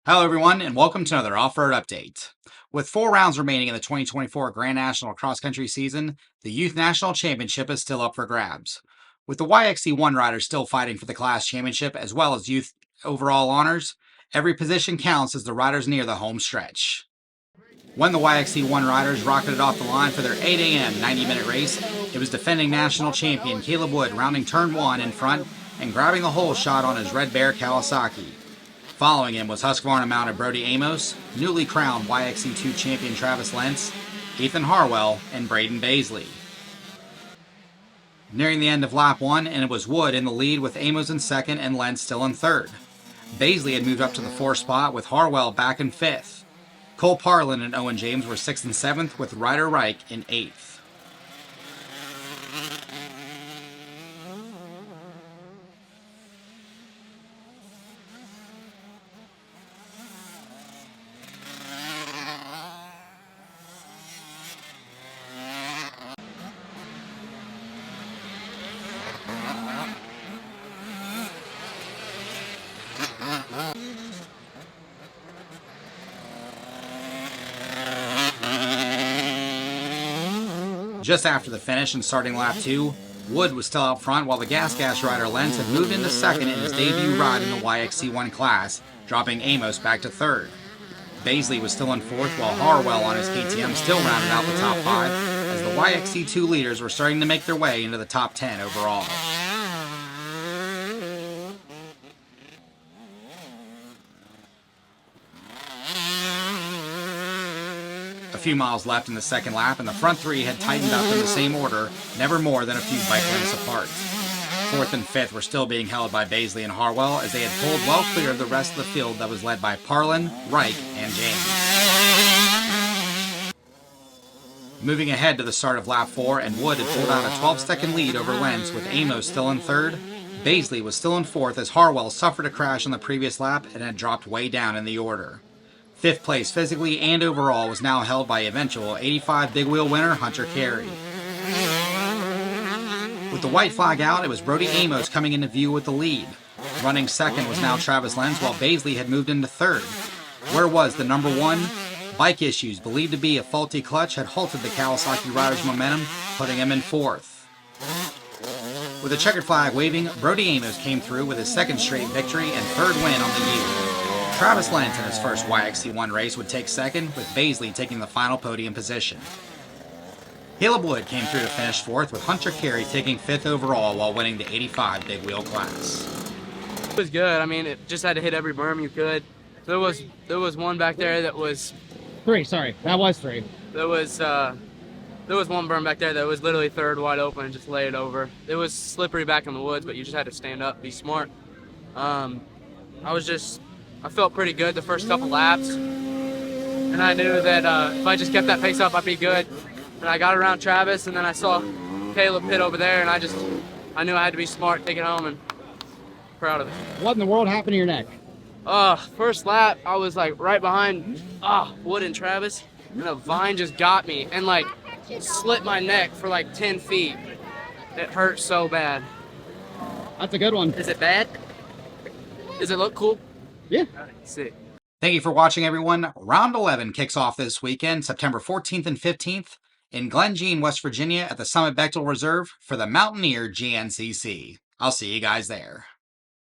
Hello everyone, and welcome to another off-road update. With 4 rounds remaining in the 2024 Grand National Cross Country season, the Youth National Championship is still up for grabs. With the YXC1 riders still fighting for the class championship as well as youth overall honors, every position counts as the riders near the home stretch. When the YXC1 riders rocketed off the line for their 8 a.m. 90-minute race, it was defending national champion Caleb Wood rounding turn 1 in front and grabbing the hole shot on his Red Bear Kawasaki. Following him was Husqvarna mounted Brody Amos, newly crowned YXC2 champion Travis Lentz, Ethan Harwell, and Braden Baisley. Nearing the end of lap 1, and it was Wood in the lead with Amos in second and Lentz still in third. Baisley had moved up to the 4th spot with Harwell back in 5th. Kole, Parlin, and Owen James were 6th and 7th with Ryder Reick in 8th. Just after the finish and starting lap 2, Wood was still out front while the Gas rider Lentz had moved into second in his debut ride in the YXC1 class, dropping Amos back to third. Baisley was still in 4th while Harwell on his KTM still rounded out the top 5 as the YXC2 leaders were starting to make their way into the top 10 overall. A few miles left in the second lap, and the front 3 had tightened up in the same order, never more than a few bike lengths apart. 4th and 5th were still being held by Baisley and Harwell as they had pulled well clear of the rest of the field that was led by Parlin, Reick, and James. Moving ahead to the start of lap 4, and Wood had pulled out a 12-second lead over Lentz with Amos still in 3rd. Baisley was still in 4th as Harwell suffered a crash on the previous lap and had dropped way down in the order. 5th place physically and overall was now held by eventual 85 big wheel winner Hunter Carey. With the white flag out, it was Brody Amos coming into view with the lead. Running second was now Travis Lentz while Baisley had moved into 3rd. Where was the number 1? Bike issues believed to be a faulty clutch had halted the Kawasaki rider's momentum, putting him in 4th. With the checkered flag waving, Brody Amos came through with his 2nd straight victory and 3rd win on the year. Travis Lentz in his first YXC1 race would take 2nd, with Baisley taking the final podium position. Caleb Wood came through to finish 4th, with Hunter Carey taking 5th overall while winning the 85 big wheel class. It was good. I mean, it just had to hit every berm you could. There was one back there that was 3. Sorry, that was 3. There was one berm back there that was literally 3rd wide open and just laid it over. It was slippery back in the woods, but you just had to stand up, be smart. I felt pretty good the first couple laps, and I knew that if I just kept that pace up, I'd be good. And I got around Travis, and then I saw Caleb pit over there, and I knew I had to be smart, take it home, and proud of it. What in the world happened to your neck? First lap, I was like right behind Wood and Travis, and a vine just got me and like slit my neck for like 10 feet. It hurt so bad. That's a good one. Is it bad? Does it look cool? Yeah. Sick. Thank you for watching, everyone. Round 11 kicks off this weekend, September 14th and 15th, in Glen Jean, West Virginia at the Summit Bechtel Reserve for the Mountaineer GNCC. I'll see you guys there.